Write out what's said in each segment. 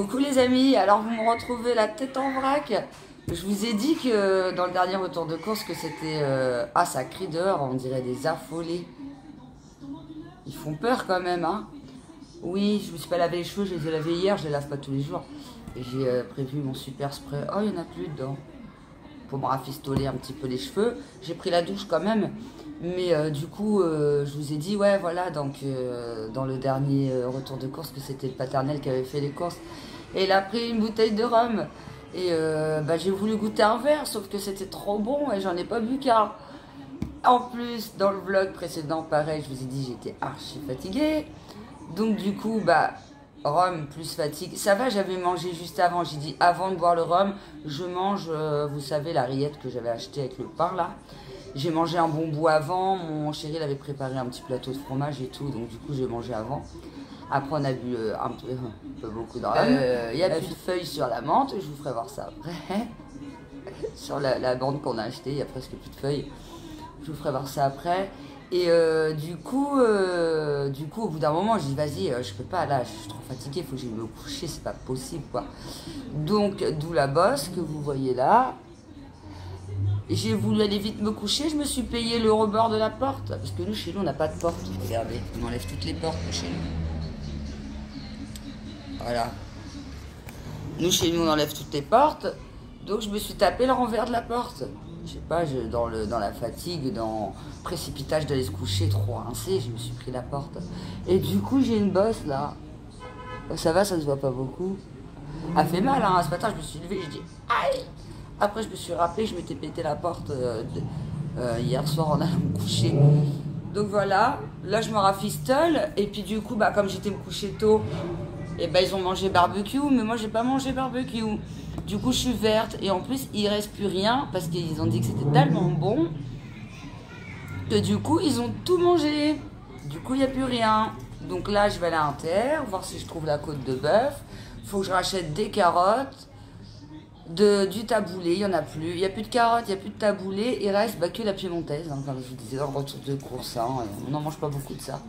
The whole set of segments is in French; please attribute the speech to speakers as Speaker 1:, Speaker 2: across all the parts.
Speaker 1: Coucou les amis, alors vous me retrouvez la tête en vrac. Je vous ai dit que dans le dernier retour de course que c'était... Ah, ça crie dehors, on dirait des affolés. Ils font peur quand même, hein. Oui, je me suis pas lavé les cheveux, je les ai lavés hier, je les lave pas tous les jours. Et j'ai prévu mon super spray. Oh, il n'y en a plus dedans. Pour me rafistoler un petit peu les cheveux. J'ai pris la douche quand même. Mais du coup, je vous ai dit, ouais, voilà, donc dans le dernier retour de course, que c'était le paternel qui avait fait les courses. Et il a pris une bouteille de rhum. Et j'ai voulu goûter un verre, sauf que c'était trop bon et j'en ai pas bu qu'un. En plus, dans le vlog précédent, pareil, je vous ai dit, j'étais archi fatiguée. Donc du coup, rhum plus fatigue. Ça va, j'avais mangé juste avant. J'ai dit, avant de boire le rhum, je mange, vous savez, la rillette que j'avais achetée avec le pain, là. J'ai mangé un bon bout avant. Mon chéri, il avait préparé un petit plateau de fromage et tout. Donc du coup, j'ai mangé avant. Après, on a bu un peu beaucoup de rhum. Il y a plus de feuilles sur la menthe. Je vous ferai voir ça après. Sur la bande qu'on a achetée, il y a presque plus de feuilles. Je vous ferai voir ça après. Et du coup, au bout d'un moment, je dis vas-y, je peux pas, là, je suis trop fatiguée, il faut que j'aille me coucher, c'est pas possible, quoi. Donc, d'où la bosse que vous voyez là. J'ai voulu aller vite me coucher, je me suis payé le rebord de la porte. Parce que nous, chez nous, on n'a pas de porte. Regardez, on enlève toutes les portes chez nous. Voilà. Nous, chez nous, on enlève toutes les portes. Donc, je me suis tapé le renvers de la porte. Je sais pas, dans la fatigue, dans le précipitage d'aller se coucher, trop rincé, je me suis pris la porte. Et du coup, j'ai une bosse là. Ça va, ça se voit pas beaucoup. Elle fait mal, hein. Ce matin, je me suis levée, je dis aïe. Après, je me suis rappelé, je m'étais pété la porte hier soir en allant me coucher. Donc voilà, là, je me rafistole. Et puis du coup, comme j'étais me coucher tôt, et ils ont mangé barbecue, mais moi, j'ai pas mangé barbecue. Du coup, je suis verte. Et en plus, il reste plus rien parce qu'ils ont dit que c'était tellement bon que du coup, ils ont tout mangé. Du coup, il n'y a plus rien. Donc là, je vais aller à Inter, voir si je trouve la côte de bœuf. Il faut que je rachète des carottes, du taboulé. Il n'y en a plus. Il n'y a plus de carottes, il n'y a plus de taboulé. Il reste que la piémontaise, hein, comme je vous disais dans le retour de course. Hein, on n'en mange pas beaucoup de ça.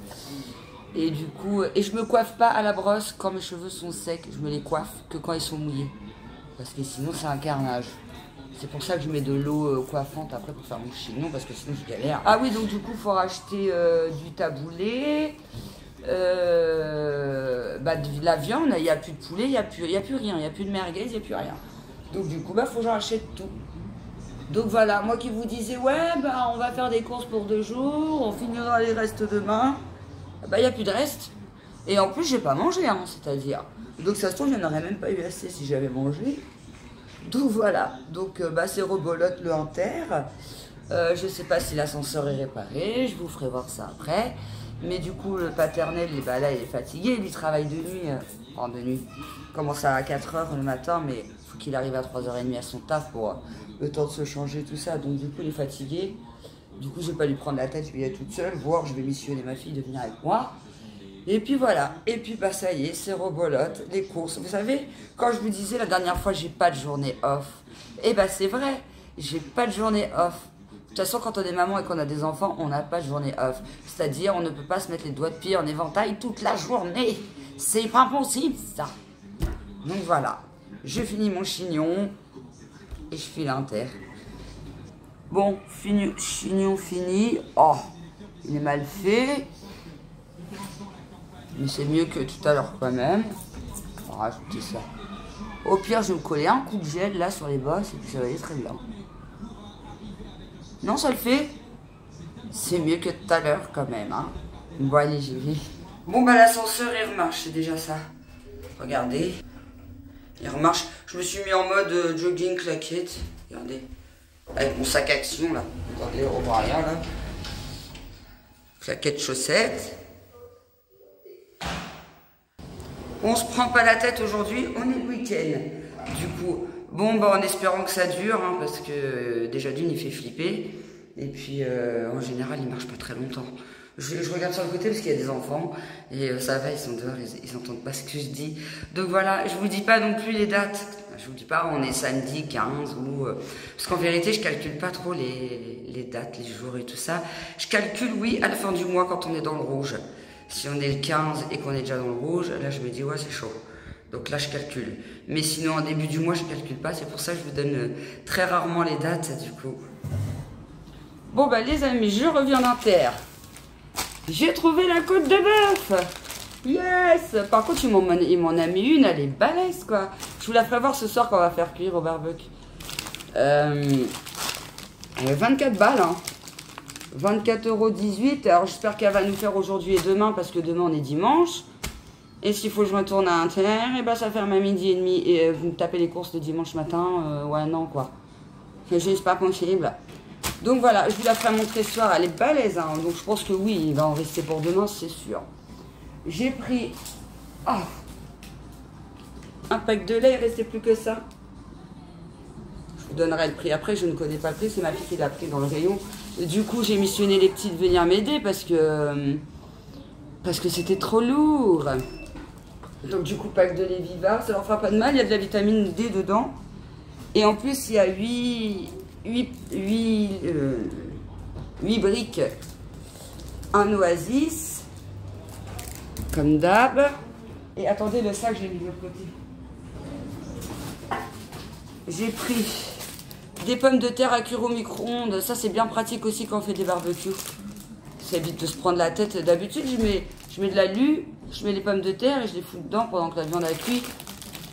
Speaker 1: Et du coup, je me coiffe pas à la brosse quand mes cheveux sont secs. Je me les coiffe que quand ils sont mouillés. Parce que sinon, c'est un carnage. C'est pour ça que je mets de l'eau coiffante après pour faire mon chignon, parce que sinon, je galère. Ah oui, donc du coup, il faut racheter du taboulé, de la viande. Il n'y a plus de poulet, il n'y a plus rien. Il n'y a plus de merguez, il n'y a plus rien. Donc du coup, il faut que j'en achète tout. Donc voilà, moi qui vous disais, ouais, on va faire des courses pour 2 jours, on finira les restes demain. Il n'y a plus de reste. Et en plus, j'ai pas mangé, hein, c'est-à-dire. Donc ça se trouve, je n'en aurais même pas eu assez si j'avais mangé. Donc voilà. Donc c'est rebolote le Inter. Je sais pas si l'ascenseur est réparé. Je vous ferai voir ça après. Mais du coup, le paternel, là, il est fatigué. Il travaille de nuit. De nuit. Il commence à 4 h le matin, mais il faut qu'il arrive à 3 h 30 à son taf pour le temps de se changer, tout ça. Donc du coup, il est fatigué. Du coup, je vais pas lui prendre la tête, je vais y aller toute seule, voir, je vais missionner ma fille de venir avec moi. Et puis voilà, et puis ça y est, c'est rebolote, les courses. Vous savez, quand je vous disais la dernière fois, j'ai pas de journée off, c'est vrai, j'ai pas de journée off. De toute façon, quand on est maman et qu'on a des enfants, on n'a pas de journée off. C'est-à-dire, on ne peut pas se mettre les doigts de pied en éventail toute la journée. C'est pas possible, ça. Donc voilà, je finis mon chignon et je file l'Inter. Bon, chignon fini. Oh, il est mal fait. Mais c'est mieux que tout à l'heure quand même. On va rajouter ça. Au pire, je vais me coller un coup de gel là sur les bosses et puis ça va aller très bien. Non, ça le fait. C'est mieux que tout à l'heure quand même. Hein. Bon, allez, j'y vais. Bon, l'ascenseur, il remarche, c'est déjà ça. Regardez. Il remarche. Je me suis mis en mode jogging claquette. Regardez. Avec mon sac action là. Regardez, on voit rien là. Claquette chaussettes. On se prend pas la tête aujourd'hui, on est le week-end. Du coup, en espérant que ça dure, hein, parce que déjà d'une il fait flipper. Et puis en général il marche pas très longtemps. Je regarde sur le côté parce qu'il y a des enfants. Et ça va, ils sont dehors, ils entendent pas ce que je dis. Donc voilà, je vous dis pas non plus les dates. Je vous dis pas, on est samedi 15 ou... parce qu'en vérité, je calcule pas trop les dates, les jours et tout ça. Je calcule, oui, à la fin du mois quand on est dans le rouge. Si on est le 15 et qu'on est déjà dans le rouge, là je me dis, ouais, c'est chaud. Donc là, je calcule. Mais sinon, en début du mois, je calcule pas. C'est pour ça que je vous donne très rarement les dates, du coup. Bon, bah, les amis, je reviens d'Inter. J'ai trouvé la côte de bœuf. Yes. Par contre, il m'en a mis une. Elle est balèze, quoi. Je vous la ferai voir ce soir quand on va faire cuire au barbecue. 24 balles, hein. 24,18 €. Alors, j'espère qu'elle va nous faire aujourd'hui et demain, parce que demain, on est dimanche. Et s'il faut que je retourne à Inter, et ben ça ferme à 12h30. Et vous me tapez les courses le dimanche matin. Ouais, non, quoi. C'est juste pas possible. Donc voilà, je vous la ferai montrer ce soir. Elle est balèze, hein. Donc je pense que oui, il va en rester pour demain, c'est sûr. J'ai pris un pack de lait, il ne restait plus que ça. Je vous donnerai le prix après, je ne connais pas le prix. C'est ma fille qui l'a pris dans le rayon. Et du coup, j'ai missionné les petites venir m'aider parce que c'était trop lourd. Donc du coup, pack de lait Viva, ça leur fera pas de mal, il y a de la vitamine D dedans. Et en plus, il y a 8 briques. Un Oasis, comme d'hab. Et attendez, le sac, je l'ai mis de l'autre côté. J'ai pris des pommes de terre à cuire au micro-ondes. Ça, c'est bien pratique aussi quand on fait des barbecues. Ça évite de se prendre la tête. D'habitude, je mets de l'alu, je mets les pommes de terre et je les fous dedans pendant que la viande a cuit.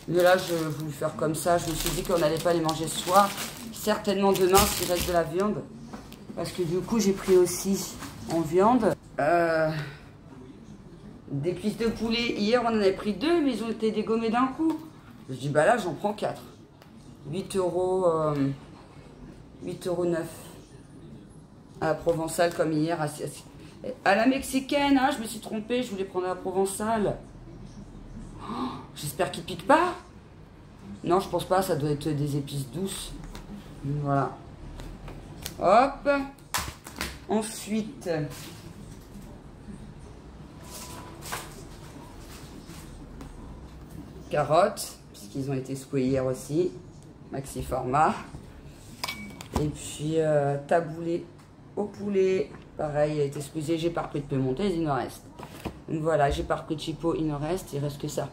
Speaker 1: Mais là, je voulais faire comme ça. Je me suis dit qu'on n'allait pas les manger ce soir. Certainement demain, s'il reste de la viande. Parce que du coup, j'ai pris aussi en viande des cuisses de poulet. Hier, on en avait pris 2, mais ils ont été dégommés d'un coup. Je dis, bah là, j'en prends 4. 8,09 € à la provençale comme hier. À la mexicaine, hein, je me suis trompée, je voulais prendre la provençale. Oh, j'espère qu'il pique pas. Non, je pense pas, ça doit être des épices douces. Voilà. Hop. Ensuite, carottes, puisqu'ils ont été secoués hier aussi. Maxi format. Et puis taboulé au poulet. Pareil, il a été squeezé. J'ai pas repris de piémontaise, il en reste. Donc voilà, j'ai pas repris de chipot, il en reste. Il reste que ça.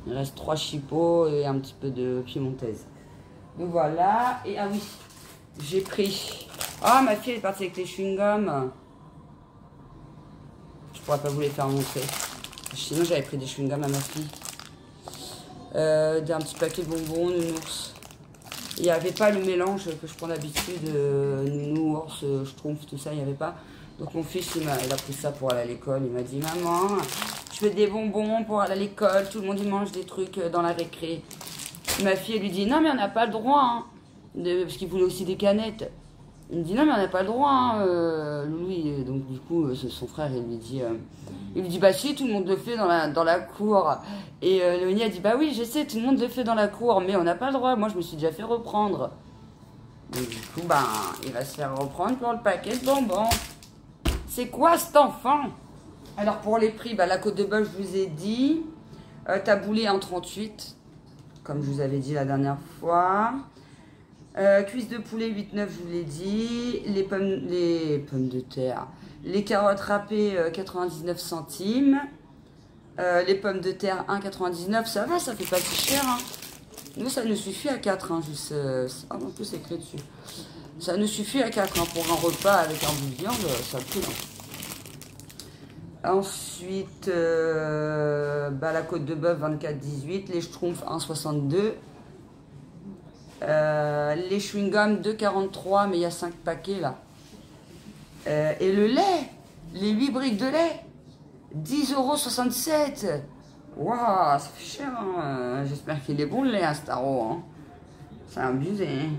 Speaker 1: Il reste 3 chipots et un petit peu de piémontaise. Donc voilà. Et ah oui, j'ai pris. Ah, ma fille elle est partie avec les chewing-gums. Je pourrais pas vous les faire montrer. Sinon, j'avais pris des chewing-gums à ma fille. Un petit paquet de bonbons, nounours. Il n'y avait pas le mélange que je prends d'habitude, nounours, schtroumpf, tout ça, il n'y avait pas. Donc mon fils, il a pris ça pour aller à l'école. Il m'a dit, maman, je veux des bonbons pour aller à l'école. Tout le monde, il mange des trucs dans la récré. Ma fille, elle lui dit, non, mais on n'a pas le droit, hein, parce qu'il voulait aussi des canettes. Il me dit, non, mais on n'a pas le droit, hein, Louis. Donc du coup, son frère, il lui dit, bah si, tout le monde le fait dans la cour. Et Léonie a dit, bah oui, je sais, tout le monde le fait dans la cour, mais on n'a pas le droit. Moi, je me suis déjà fait reprendre. Donc du coup, bah, il va se faire reprendre pour le paquet de bonbons. C'est quoi cet enfant? Alors pour les prix, bah, la côte de bœuf, je vous ai dit. Taboulé 1,38, comme je vous avais dit la dernière fois. Cuisse de poulet 8,9, je vous l'ai dit. Les pommes de terre. Les carottes râpées 99 centimes. Les pommes de terre 1,99. Ça va, ça fait pas si cher. Hein. Nous, ça nous suffit à 4. Hein, juste, en plus, c'est écrit dessus. Ça nous suffit à 4. Hein, pour un repas avec un bout de viande, ça pue. Hein. Ensuite, bah, la côte de bœuf 24,18. Les schtroumpfs 1,62. Les chewing-gums 2,43, mais il y a 5 paquets là. Et le lait, les 8 briques de lait, 10,67 €. Waouh, ça fait cher. Hein. J'espère qu'il est bon le lait à Staro. Hein. C'est abusé. Hein.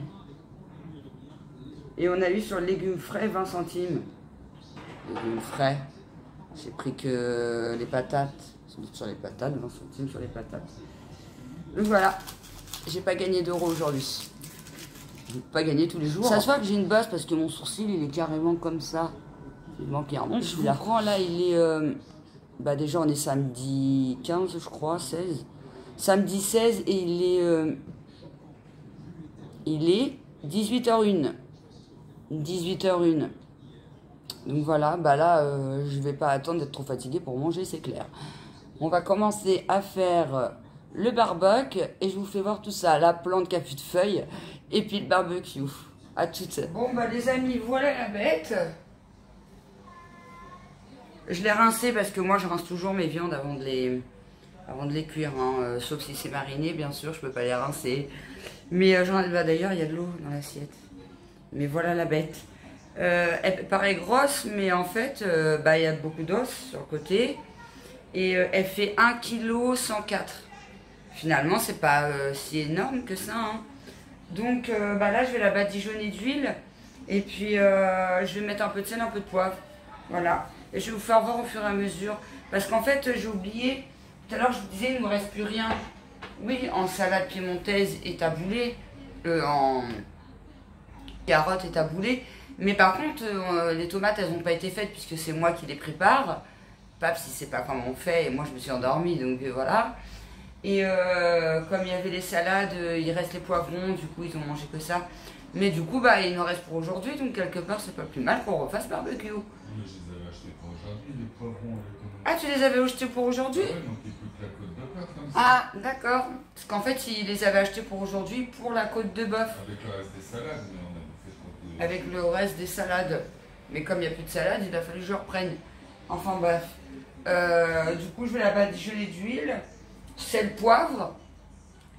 Speaker 1: Et on a eu sur le légumes frais 20 centimes. Légumes frais. J'ai pris que les patates. Sur les patates, 20 centimes sur les patates. Donc voilà. J'ai pas gagné d'euros aujourd'hui. J'ai pas gagné tous les jours. Ça se voit que j'ai une bosse parce que mon sourcil il est carrément comme ça. Il manque un. Je vous la prends là, il est. Bah déjà on est samedi 15 je crois, 16. Samedi 16 et il est 18h01. 18h01. Donc voilà, bah là je vais pas attendre d'être trop fatiguée pour manger, c'est clair. On va commencer à faire le barbecue et je vous fais voir tout ça. La plante qui a plus de feuilles et puis le barbecue. À toutes. Bon bah les amis, voilà la bête. Je l'ai rincée parce que moi je rince toujours mes viandes avant de les cuire. Hein. Sauf si c'est mariné, bien sûr, je peux pas les rincer. Mais bah, d'ailleurs, il y a de l'eau dans l'assiette. Mais voilà la bête. Elle paraît grosse, mais en fait, bah, il y a beaucoup d'os sur le côté. Et elle fait 1 kg 104. Finalement, c'est pas si énorme que ça. Hein. Donc bah, là, je vais la badigeonner d'huile. Et puis, je vais mettre un peu de sel, un peu de poivre. Voilà. Et je vais vous faire voir au fur et à mesure. Parce qu'en fait, j'ai oublié. Tout à l'heure, je vous disais, il ne me reste plus rien. Oui, en salade piémontaise et taboulée. En carottes et taboulée. Mais par contre, les tomates, elles n'ont pas été faites puisque c'est moi qui les prépare. Pas si c'est pas comme on fait. Et moi, je me suis endormie. Donc voilà. Et comme il y avait les salades, il reste les poivrons. Du coup, ils ont mangé que ça. Mais du coup, bah, il en reste pour aujourd'hui. Donc quelque part, c'est pas plus mal qu'on refasse barbecue.
Speaker 2: Mais je les avais achetés pour aujourd'hui, les poivrons et les tomates.
Speaker 1: Ah, tu les avais achetés pour aujourd'hui?
Speaker 2: Ouais, donc il coûte la côte de bœuf comme ça.
Speaker 1: Ah, d'accord. Parce qu'en fait, il les avait achetés pour aujourd'hui pour la côte de bœuf.
Speaker 2: Avec le reste des salades, mais on a bouffé trop de...
Speaker 1: Avec le reste des salades. Mais comme il n'y a plus de salade, il a fallu que je reprenne. Enfin bref. Du coup, je vais la badigeonner d'huile, sel, poivre.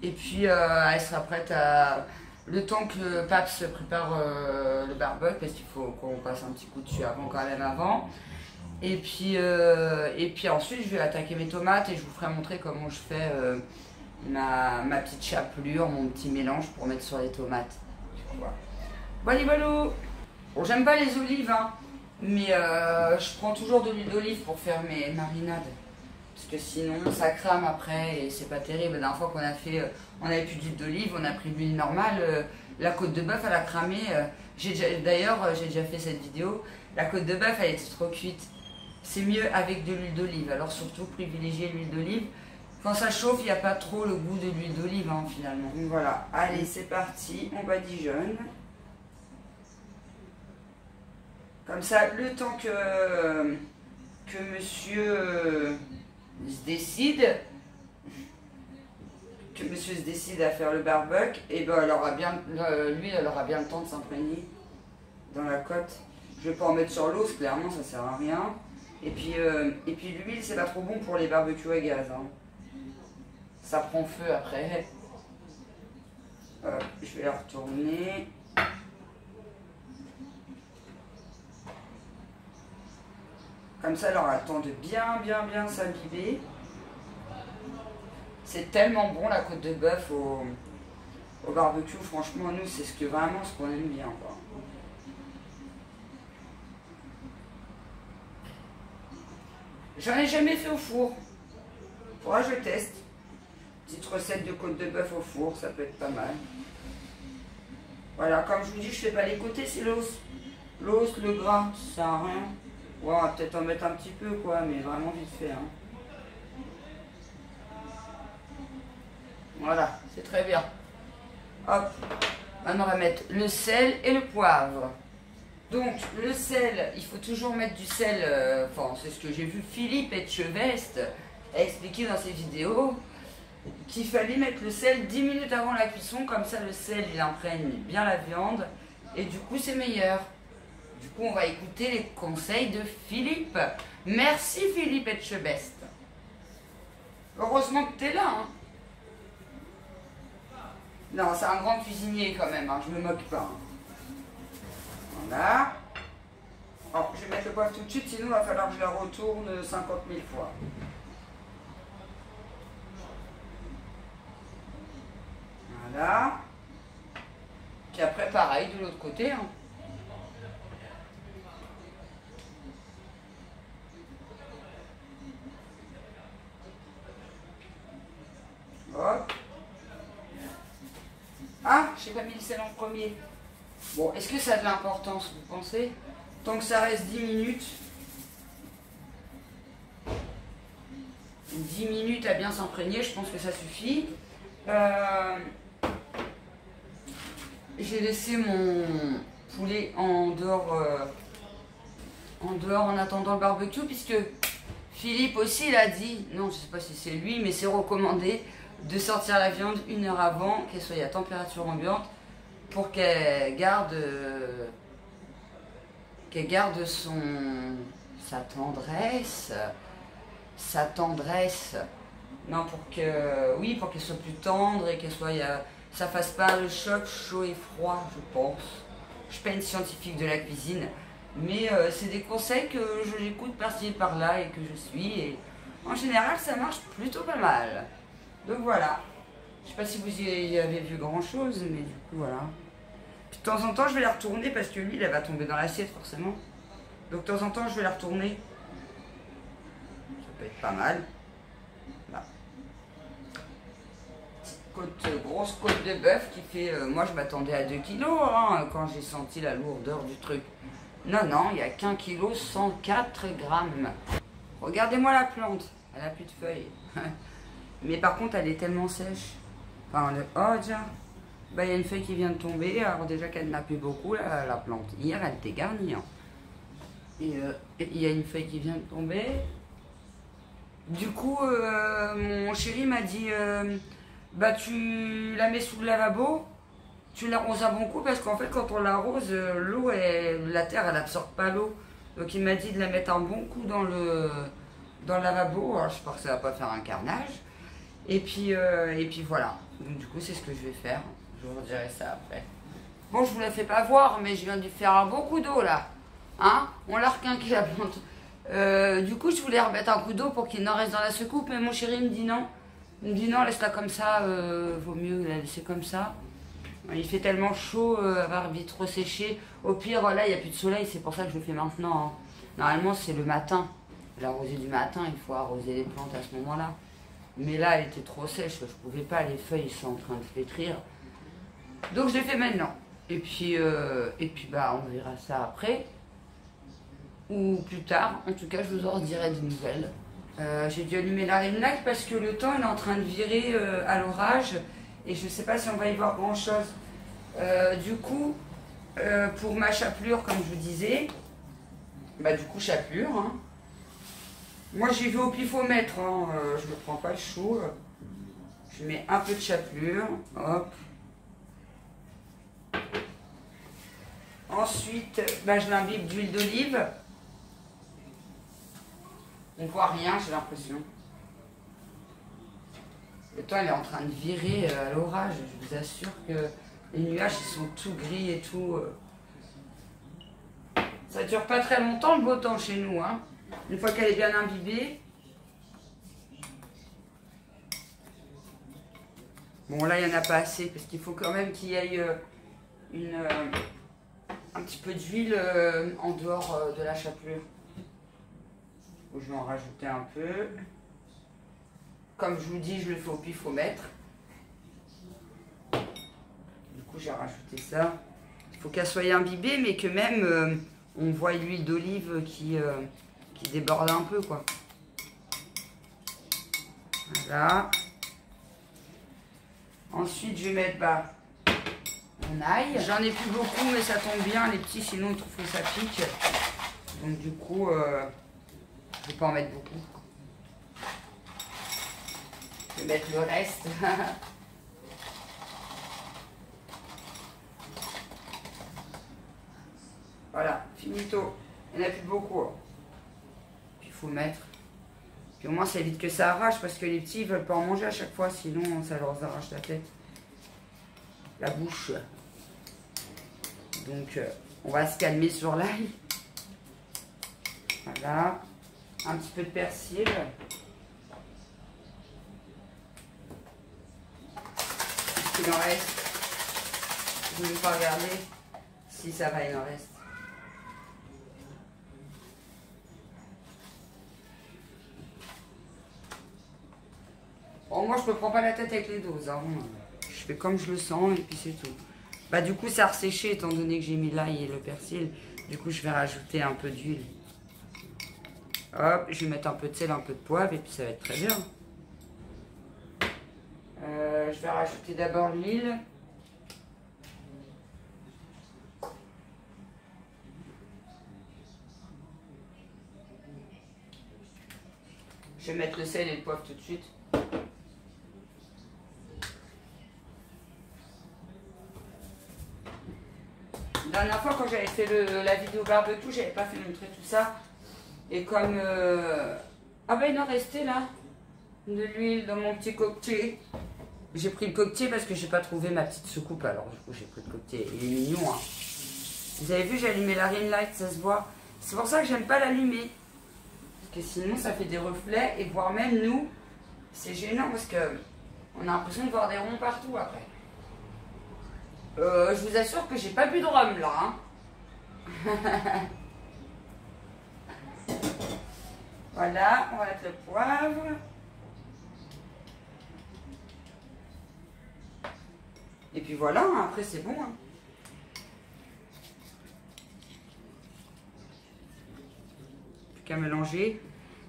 Speaker 1: Et puis, elle sera prête à... Le temps que Paps prépare le barbecue, parce qu'il faut qu'on passe un petit coup dessus avant, quand même avant. Et puis ensuite, je vais attaquer mes tomates et je vous ferai montrer comment je fais ma petite chapelure, mon petit mélange pour mettre sur les tomates. Voilà. Bon, j'aime pas les olives, hein, mais je prends toujours de l'huile d'olive pour faire mes marinades. Parce que sinon, ça crame après et c'est pas terrible. La dernière fois qu'on a fait, on avait plus d'huile d'olive, on a pris de l'huile normale. La côte de bœuf, elle a cramé. D'ailleurs, j'ai déjà fait cette vidéo. La côte de bœuf, elle était trop cuite. C'est mieux avec de l'huile d'olive. Alors surtout, privilégier l'huile d'olive. Quand ça chauffe, il n'y a pas trop le goût de l'huile d'olive, hein, finalement. Donc voilà, allez, c'est parti. On badigeonne. Comme ça, le temps que monsieur se décide, à faire le barbecue, et ben elle aura bien, l'huile, elle aura bien le temps de s'imprégner dans la côte. Je vais pas en mettre sur l'os, clairement, ça sert à rien. Et puis l'huile, c'est pas trop bon pour les barbecues à gaz. Hein. Ça prend feu après. Je vais la retourner. Comme ça, elle aura le temps de bien s'imbiber. C'est tellement bon la côte de bœuf au barbecue. Franchement, nous, c'est vraiment ce qu'on aime bien, quoi. J'en ai jamais fait au four. Faudra que je teste. Petite recette de côte de bœuf au four, ça peut être pas mal. Voilà, comme je vous dis, je fais pas les côtés, c'est l'os. L'os, le gras, ça sert à rien. Ouais, on va peut-être en mettre un petit peu, quoi, mais vraiment vite fait. Hein. Voilà, c'est très bien. Hop, maintenant on va mettre le sel et le poivre. Donc, le sel, il faut toujours mettre du sel, enfin, c'est ce que j'ai vu Philippe Etchebest expliquer dans ses vidéos, qu'il fallait mettre le sel 10 minutes avant la cuisson, comme ça le sel, il imprègne bien la viande, et du coup, c'est meilleur. Du coup, on va écouter les conseils de Philippe. Merci Philippe Etchebest. Heureusement que tu es là. Hein. Non, c'est un grand cuisinier quand même, hein, je me moque pas. Hein. Voilà. Alors, je vais mettre le poivre tout de suite, sinon il va falloir que je la retourne 50 000 fois. Voilà. Puis après, pareil, de l'autre côté. Hein. Hop. Ah, j'ai pas mis le sel en premier. Bon, est-ce que ça a de l'importance, vous pensez? Tant que ça reste 10 minutes. 10 minutes à bien s'imprégner, je pense que ça suffit. J'ai laissé mon poulet en dehors en attendant le barbecue, puisque Philippe aussi il a dit, non je sais pas si c'est lui, mais c'est recommandé de sortir la viande 1 heure avant, qu'elle soit à température ambiante, pour qu'elle garde sa tendresse. Non, pour qu'elle soit plus tendre et ça fasse pas le choc chaud et froid, je pense. Je suis pas une scientifique de la cuisine, mais c'est des conseils que j'écoute par-ci et par-là et que je suis. Et en général, ça marche plutôt pas mal. Donc voilà. Je sais pas si vous y avez vu grand-chose, mais du coup, voilà. Puis de temps en temps, je vais la retourner parce que l'huile, elle va tomber dans l'assiette, forcément. Donc de temps en temps, je vais la retourner. Ça peut être pas mal. Là. Grosse côte de bœuf qui fait... moi, je m'attendais à 2 kilos hein, quand j'ai senti la lourdeur du truc. Non, non, il n'y a qu'1 kg 104 grammes. Regardez-moi la plante. Elle n'a plus de feuilles. Mais par contre, elle est tellement sèche. Enfin, oh, tiens. Bah, il y a une feuille qui vient de tomber. Alors déjà qu'elle n'a plus beaucoup, la plante. Hier, elle était garnie. Hein. Et il y a une feuille qui vient de tomber. Du coup, mon chéri m'a dit... bah, tu la mets sous le lavabo. Tu l'arroses un bon coup parce qu'en fait, quand on l'arrose, l'eau, la terre, elle absorbe pas l'eau. Donc, il m'a dit de la mettre un bon coup dans le lavabo. Alors, je pense que ça va pas faire un carnage. Et puis voilà. Donc, du coup, c'est ce que je vais faire. Je vous redirai ça après. Bon, je vous la fais pas voir, mais je viens de faire un bon coup d'eau là. Hein? On l'a requinqué la plante. Du coup, je voulais remettre un coup d'eau pour qu'il n'en reste dans la secoupe, mais mon chéri me dit non. Il me dit non, laisse-la comme ça, vaut mieux la laisser comme ça. Il fait tellement chaud, elle va vite ressécher. Au pire, là, il n'y a plus de soleil, c'est pour ça que je le fais maintenant. Hein. Normalement, c'est le matin. L'arroser du matin, il faut arroser les plantes à ce moment-là. Mais là, elle était trop sèche, je ne pouvais pas, les feuilles sont en train de flétrir. Donc, je l'ai fait maintenant. Et puis, bah, on verra ça après. Ou plus tard. En tout cas, je vous en redirai des nouvelles. J'ai dû allumer la Rimlac parce que le temps il est en train de virer à l'orage et je ne sais pas si on va y voir grand chose. Du coup, pour ma chapelure, comme je vous disais, bah du coup chapelure. Hein. Moi j'y vais au pifomètre, hein, je ne prends pas le chaud. Je mets un peu de chapelure, hop. Ensuite, bah, je l'imbibe d'huile d'olive. On voit rien, j'ai l'impression. Le temps, il est en train de virer à l'orage. Je vous assure que les nuages, ils sont tout gris et tout. Ça dure pas très longtemps, le beau temps chez nous. Hein. Une fois qu'elle est bien imbibée. Bon, là, il n'y en a pas assez, parce qu'il faut quand même qu'il y ait un petit peu d'huile en dehors de la chapelure. Je vais en rajouter un peu. Comme je vous dis, je le fais au pifomètre. Du coup, j'ai rajouté ça. Il faut qu'elle soit imbibée, mais que même on voit l'huile d'olive qui déborde un peu, quoi. Voilà. Ensuite, je vais mettre mon ail. J'en ai plus beaucoup, mais ça tombe bien. Les petits, sinon, ils trouvent que ça pique. Donc, du coup... je vais pas en mettre beaucoup. Je vais mettre le reste. Voilà, finito. Il n'y en a plus beaucoup. Puis il faut mettre. Puis au moins ça évite que ça arrache parce que les petits ne veulent pas en manger à chaque fois, sinon ça leur arrache la tête. La bouche. Donc on va se calmer sur l'ail. Voilà. Un petit peu de persil. Est-ce qu'il en reste? Je ne vais pas regarder si ça va, il en reste. Bon, moi je me prends pas la tête avec les doses. Hein. Je fais comme je le sens et puis c'est tout. Bah du coup ça a resséché étant donné que j'ai mis l'ail et le persil. Du coup je vais rajouter un peu d'huile. Hop, je vais mettre un peu de sel, un peu de poivre et puis ça va être très bien. Je vais rajouter d'abord l'huile. Je vais mettre le sel et le poivre tout de suite. La dernière fois, quand j'avais fait la vidéo barbecue, j'avais pas fait montrer tout ça. Et comme... Ah bah il en restait là, de l'huile dans mon petit coquetier. J'ai pris le coquetier parce que j'ai pas trouvé ma petite soucoupe. Alors du coup, j'ai pris le coquetier. Il est mignon, hein. Vous avez vu, j'ai allumé la ring light, ça se voit. C'est pour ça que j'aime pas l'allumer. Parce que sinon, ça fait des reflets. Et voire même nous, c'est gênant parce que on a l'impression de voir des ronds partout après. Je vous assure que j'ai pas bu de rhum là. Hein. Voilà, on va mettre le poivre. Et puis voilà, hein, après c'est bon. Hein. Plus qu'à mélanger.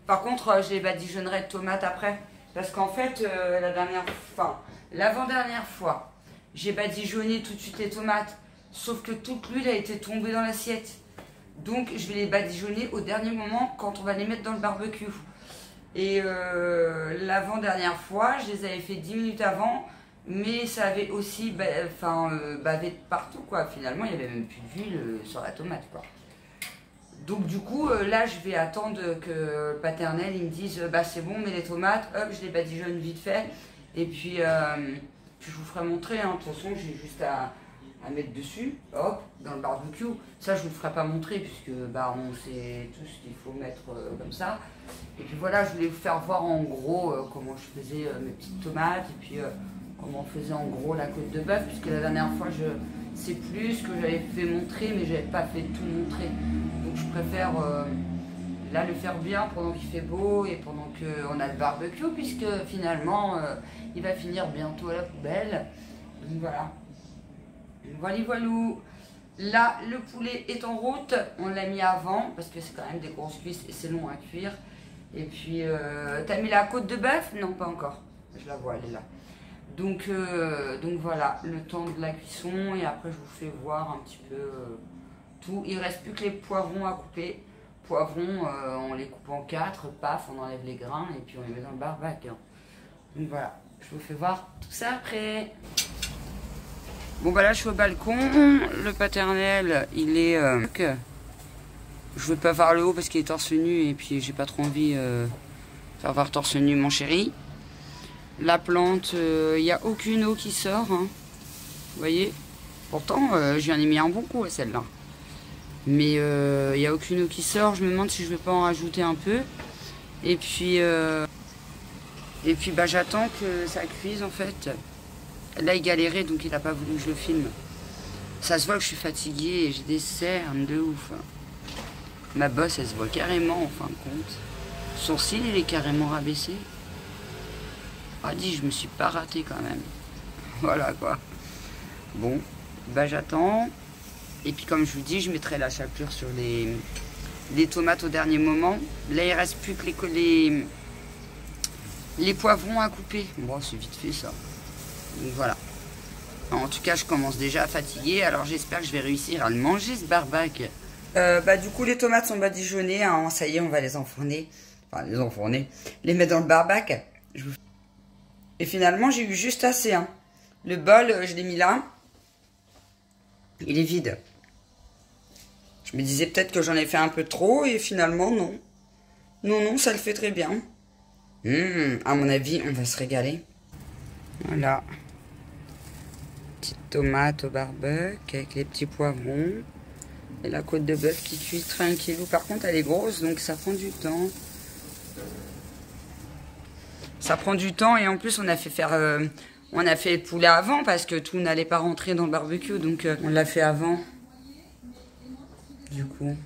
Speaker 1: Par contre, je les badigeonnerai de tomates après. Parce qu'en fait, l'avant-dernière fois, j'ai badigeonné tout de suite les tomates. Sauf que toute l'huile a été tombée dans l'assiette. Donc je vais les badigeonner au dernier moment quand on va les mettre dans le barbecue. Et l'avant-dernière fois, je les avais fait 10 minutes avant. Mais ça avait aussi bavé de partout, quoi. Finalement, il n'y avait même plus d'huile sur la tomate, quoi. Donc du coup, là, je vais attendre que le paternel, il me dise, bah c'est bon, mais les tomates, hop, je les badigeonne vite fait. Et puis, je vous ferai montrer, hein. De toute façon, j'ai juste à mettre dessus, hop, dans le barbecue. Ça, je vous le ferai pas montrer, puisque, bah, on sait tout ce qu'il faut mettre comme ça. Et puis voilà, je voulais vous faire voir en gros comment je faisais mes petites tomates, et puis... comment on faisait en gros la côte de bœuf, puisque la dernière fois je sais plus ce que j'avais fait montrer, mais j'avais pas fait tout montrer. Donc je préfère là le faire bien pendant qu'il fait beau et pendant qu'on a le barbecue, puisque finalement il va finir bientôt à la poubelle. Donc voilà. Voilà, voilou. Là le poulet est en route, on l'a mis avant parce que c'est quand même des grosses cuisses et c'est long à cuire. Et puis t'as mis la côte de bœuf? Non, pas encore. Je la vois, elle est là. Donc voilà, le temps de la cuisson et après je vous fais voir un petit peu tout. Il ne reste plus que les poivrons à couper. Poivrons, on les coupe en 4, paf, on enlève les grains et puis on les met dans le barbecue. Donc voilà, je vous fais voir tout ça après. Bon bah là je suis au balcon, le paternel il est... je veux pas voir le haut parce qu'il est torse nu et puis j'ai pas trop envie de faire voir torse nu mon chéri. La plante, il n'y a aucune eau qui sort. Hein. Vous voyez? Pourtant, j'y en ai mis un bon coup à celle-là. Mais il n'y a aucune eau qui sort. Je me demande si je ne vais pas en rajouter un peu. Et puis bah, j'attends que ça cuise en fait. Là, il galérait, donc il n'a pas voulu que je le filme. Ça se voit que je suis fatiguée et j'ai des cernes de ouf. Ma bosse, elle se voit carrément en fin de compte. Son sourcil, il est carrément rabaissé. Ah dit, je me suis pas raté quand même. Voilà quoi. Bon, bah j'attends. Et puis comme je vous dis, je mettrai la chapelure sur les tomates au dernier moment. Là, il reste plus que les poivrons à couper. Bon, c'est vite fait ça. Donc voilà. En tout cas, je commence déjà à fatiguer. Alors j'espère que je vais réussir à le manger ce barbac. Bah du coup, les tomates sont badigeonnées. Hein. Ça y est, on va les enfourner. Enfin, les enfourner. Les mettre dans le barbac. Et finalement, j'ai eu juste assez. Hein. Le bol, je l'ai mis là. Il est vide. Je me disais peut-être que j'en ai fait un peu trop. Et finalement, non. Non, ça le fait très bien. À mon avis, on va se régaler. Voilà. Petite tomate au barbecue avec les petits poivrons. Et la côte de bœuf qui cuit tranquillou. Par contre, elle est grosse, donc ça prend du temps. Ça prend du temps et en plus on a fait le poulet avant parce que tout n'allait pas rentrer dans le barbecue, donc on l'a fait avant. Du coup,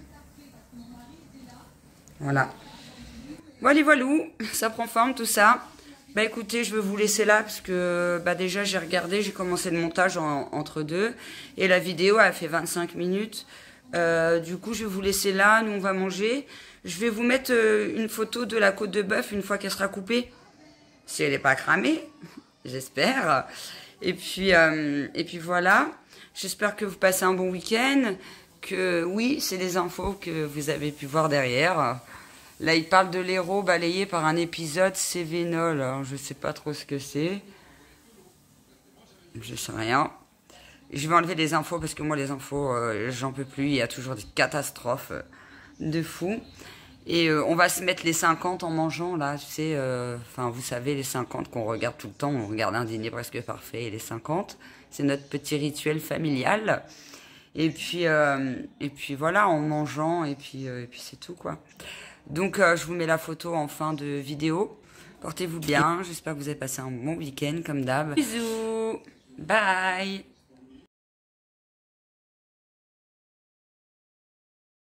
Speaker 1: voilà. Voilà, voilou, ça prend forme tout ça. Bah écoutez, je vais vous laisser là parce que bah déjà j'ai regardé, j'ai commencé le montage entre deux et la vidéo a fait 25 minutes. Du coup, je vais vous laisser là, nous on va manger. Je vais vous mettre une photo de la côte de bœuf une fois qu'elle sera coupée. Si elle n'est pas cramée, j'espère. Et puis voilà. J'espère que vous passez un bon week-end. Que oui, c'est des infos que vous avez pu voir derrière. Là, il parle de l'héros balayé par un épisode Cévenol. Alors, je sais pas trop ce que c'est. Je sais rien. Je vais enlever les infos parce que moi, les infos, j'en peux plus. Il y a toujours des catastrophes de fou. Et on va se mettre les 50 en mangeant, là, tu sais. Enfin, vous savez, les 50 qu'on regarde tout le temps. On regarde Un dîner presque parfait et les 50. C'est notre petit rituel familial. Et puis voilà, en mangeant, et puis c'est tout, quoi. Donc, je vous mets la photo en fin de vidéo. Portez-vous bien. J'espère que vous avez passé un bon week-end, comme d'hab. Bisous. Bye.